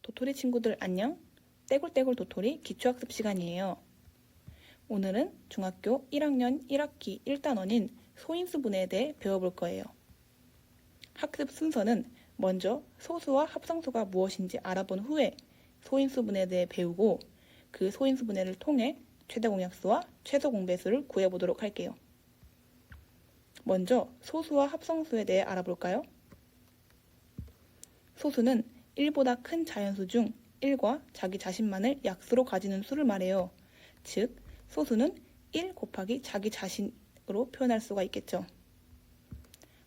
도토리 친구들 안녕? 떼굴떼굴 도토리 기초학습 시간이에요. 오늘은 중학교 1학년 1학기 1단원인 소인수분해에 대해 배워볼 거예요. 학습 순서는 먼저 소수와 합성수가 무엇인지 알아본 후에 소인수분해에 대해 배우고 그 소인수분해를 통해 최대공약수와 최소공배수를 구해보도록 할게요. 먼저 소수와 합성수에 대해 알아볼까요? 소수는 1보다 큰 자연수 중 1과 자기 자신만을 약수로 가지는 수를 말해요. 즉, 소수는 1 곱하기 자기 자신으로 표현할 수가 있겠죠.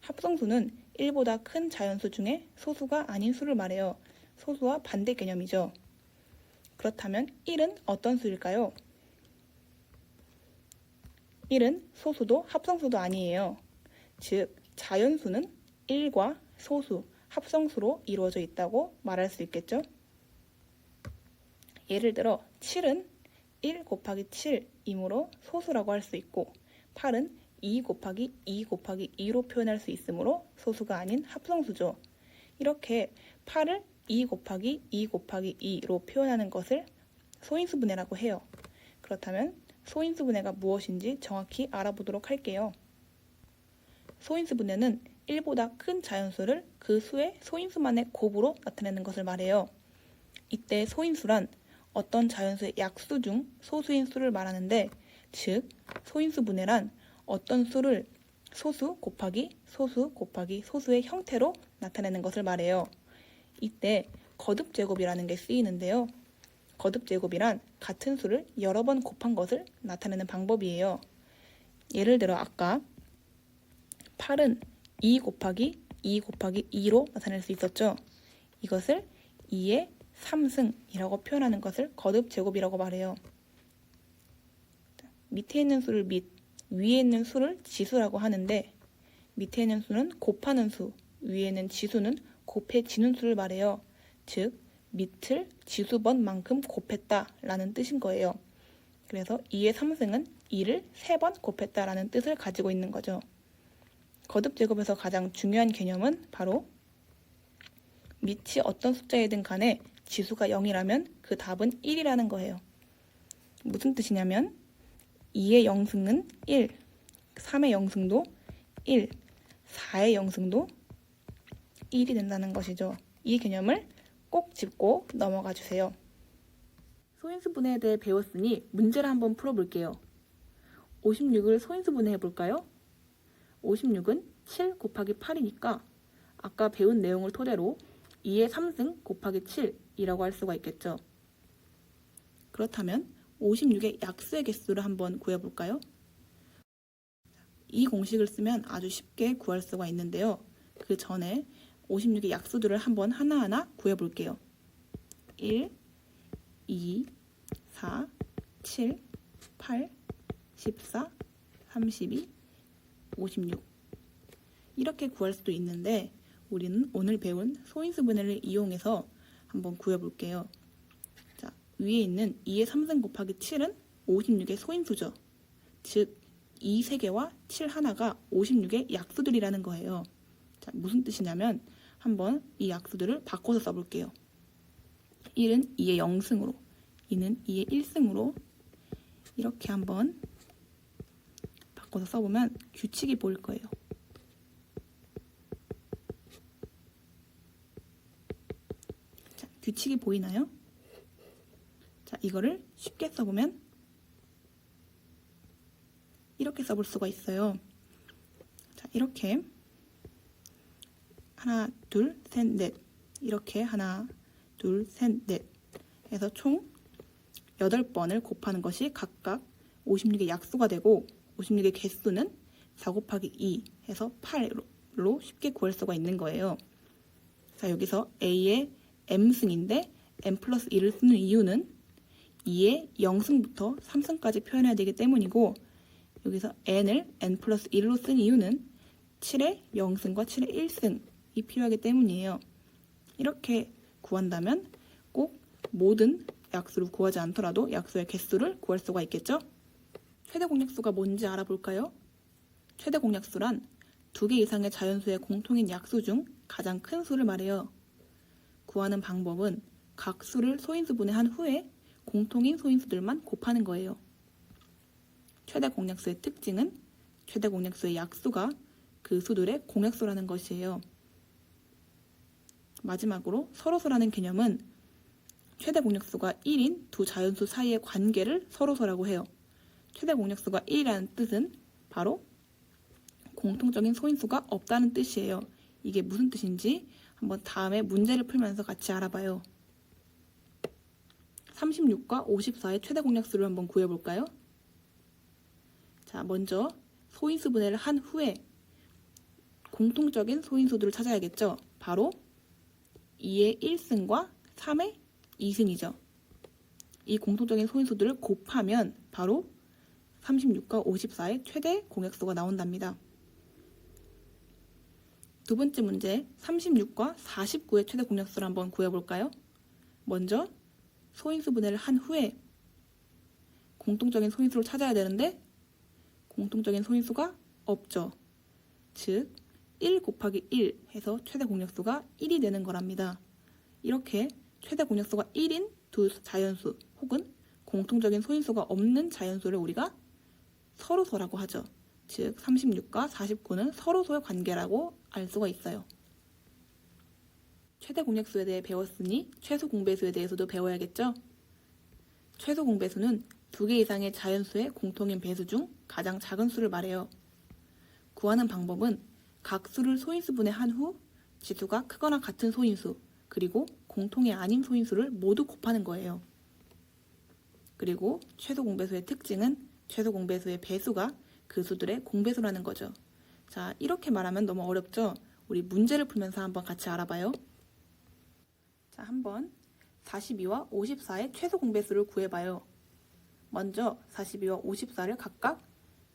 합성수는 1보다 큰 자연수 중에 소수가 아닌 수를 말해요. 소수와 반대 개념이죠. 그렇다면 1은 어떤 수일까요? 1은 소수도 합성수도 아니에요. 즉, 자연수는 1과 소수, 합성수로 이루어져 있다고 말할 수 있겠죠? 예를 들어 7은 1 곱하기 7이므로 소수라고 할 수 있고 8은 2 곱하기 2 곱하기 2로 표현할 수 있으므로 소수가 아닌 합성수죠. 이렇게 8을 2 곱하기 2 곱하기 2로 표현하는 것을 소인수분해라고 해요. 그렇다면 소인수분해가 무엇인지 정확히 알아보도록 할게요. 소인수분해는 1보다 큰 자연수를 그 수의 소인수만의 곱으로 나타내는 것을 말해요. 이때 소인수란 어떤 자연수의 약수 중 소수인 수를 말하는데, 즉 소인수분해란 어떤 수를 소수 곱하기 소수 곱하기 소수의 형태로 나타내는 것을 말해요. 이때 거듭제곱이라는 게 쓰이는데요. 거듭제곱이란 같은 수를 여러 번 곱한 것을 나타내는 방법이에요. 예를 들어 아까 8은 2 곱하기 2 곱하기 2로 나타낼 수 있었죠. 이것을 2의 3승이라고 표현하는 것을 거듭제곱이라고 말해요. 밑에 있는 수를 밑, 위에 있는 수를 지수라고 하는데, 밑에 있는 수는 곱하는 수, 위에 있는 지수는 곱해지는 수를 말해요. 즉, 밑을 지수번만큼 곱했다라는 뜻인 거예요. 그래서 2의 3승은 2를 3번 곱했다라는 뜻을 가지고 있는 거죠. 거듭제곱에서 가장 중요한 개념은 바로 밑이 어떤 숫자이든 간에 지수가 0이라면 그 답은 1이라는 거예요. 무슨 뜻이냐면 2의 0승은 1, 3의 0승도 1, 4의 0승도 1이 된다는 것이죠. 이 개념을 꼭 짚고 넘어가 주세요. 소인수분해에 대해 배웠으니 문제를 한번 풀어볼게요. 56을 소인수분해 해볼까요? 56은 7 곱하기 8이니까 아까 배운 내용을 토대로 2의 3승 곱하기 7이라고 할 수가 있겠죠. 그렇다면 56의 약수의 개수를 한번 구해볼까요? 이 공식을 쓰면 아주 쉽게 구할 수가 있는데요. 그 전에 56의 약수들을 한번 하나하나 구해볼게요. 1, 2, 4, 7, 8, 14, 32, 56 이렇게 구할 수도 있는데 우리는 오늘 배운 소인수분해를 이용해서 한번 구해볼게요. 자, 위에 있는 2의 3승 곱하기 7은 56의 소인수죠. 즉, 2 3개와 7 하나가 56의 약수들이라는 거예요. 자, 무슨 뜻이냐면 한번 이 약수들을 바꿔서 써볼게요. 1은 2의 0승으로, 2는 2의 1승으로 이렇게 한번 바꿔서 써보면 규칙이 보일 거예요. 자, 규칙이 보이나요? 자, 이거를 쉽게 써보면 이렇게 써볼 수가 있어요. 자, 이렇게 하나, 둘, 셋, 넷 이렇게 하나, 둘, 셋, 넷 해서 총 8번을 곱하는 것이 각각 56의 약수가 되고 56의 개수는 4 곱하기 2 해서 8로 쉽게 구할 수가 있는 거예요. 자, 여기서 A의 M승인데 M 플러스 1을 쓰는 이유는 2의 0승부터 3승까지 표현해야 되기 때문이고, 여기서 N을 N 플러스 1로 쓴 이유는 7의 0승과 7의 1승이 필요하기 때문이에요. 이렇게 구한다면 꼭 모든 약수를 구하지 않더라도 약수의 개수를 구할 수가 있겠죠? 최대 공약수가 뭔지 알아볼까요? 최대 공약수란 2개 이상의 자연수의 공통인 약수 중 가장 큰 수를 말해요. 구하는 방법은 각 수를 소인수분해 한 후에 공통인 소인수들만 곱하는 거예요. 최대 공약수의 특징은 최대 공약수의 약수가 그 수들의 공약수라는 것이에요. 마지막으로 서로소라는 개념은 최대 공약수가 1인 두 자연수 사이의 관계를 서로소라고 해요. 최대 공약수가 1이라는 뜻은 바로 공통적인 소인수가 없다는 뜻이에요. 이게 무슨 뜻인지 한번 다음에 문제를 풀면서 같이 알아봐요. 36과 54의 최대 공약수를 한번 구해볼까요? 자, 먼저 소인수 분해를 한 후에 공통적인 소인수들을 찾아야겠죠. 바로 2의 1승과 3의 2승이죠. 이 공통적인 소인수들을 곱하면 바로 36과 54의 최대 공약수가 나온답니다. 두 번째 문제 36과 49의 최대 공약수를 한번 구해볼까요? 먼저 소인수 분해를 한 후에 공통적인 소인수를 찾아야 되는데 공통적인 소인수가 없죠. 즉 1 곱하기 1 해서 최대 공약수가 1이 되는 거랍니다. 이렇게 최대 공약수가 1인 두 자연수 혹은 공통적인 소인수가 없는 자연수를 우리가 서로소라고 하죠. 즉 36과 49는 서로소의 관계라고 알 수가 있어요. 최대 공약수에 대해 배웠으니 최소 공배수에 대해서도 배워야겠죠? 최소 공배수는 2개 이상의 자연수의 공통인 배수 중 가장 작은 수를 말해요. 구하는 방법은 각 수를 소인수분해 한 후 지수가 크거나 같은 소인수 그리고 공통이 아닌 소인수를 모두 곱하는 거예요. 그리고 최소 공배수의 특징은 최소 공배수의 배수가 그 수들의 공배수라는 거죠. 자, 이렇게 말하면 너무 어렵죠? 우리 문제를 풀면서 한번 같이 알아봐요. 자, 한번 42와 54의 최소 공배수를 구해봐요. 먼저 42와 54를 각각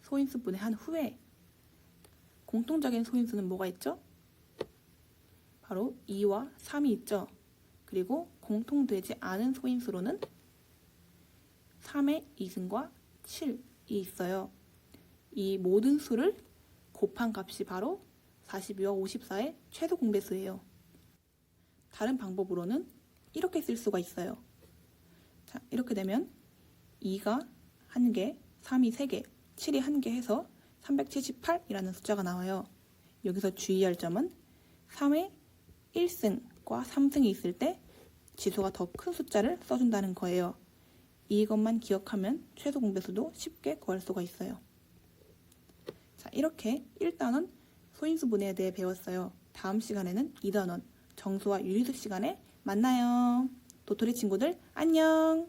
소인수 분해한 후에 공통적인 소인수는 뭐가 있죠? 바로 2와 3이 있죠. 그리고 공통되지 않은 소인수로는 3의 2승과 7이 있어요. 이 모든 수를 곱한 값이 바로 42와 54의 최소 공배수예요. 다른 방법으로는 이렇게 쓸 수가 있어요. 자, 이렇게 되면 2가 1개, 3이 3개, 7이 1개 해서 378이라는 숫자가 나와요. 여기서 주의할 점은 3의 1승과 3승이 있을 때 지수가 더 큰 숫자를 써준다는 거예요. 이것만 기억하면 최소 공배수도 쉽게 구할 수가 있어요. 자, 이렇게 1단원 소인수 분해에 대해 배웠어요. 다음 시간에는 2단원 정수와 유리수 시간에 만나요. 도토리 친구들 안녕!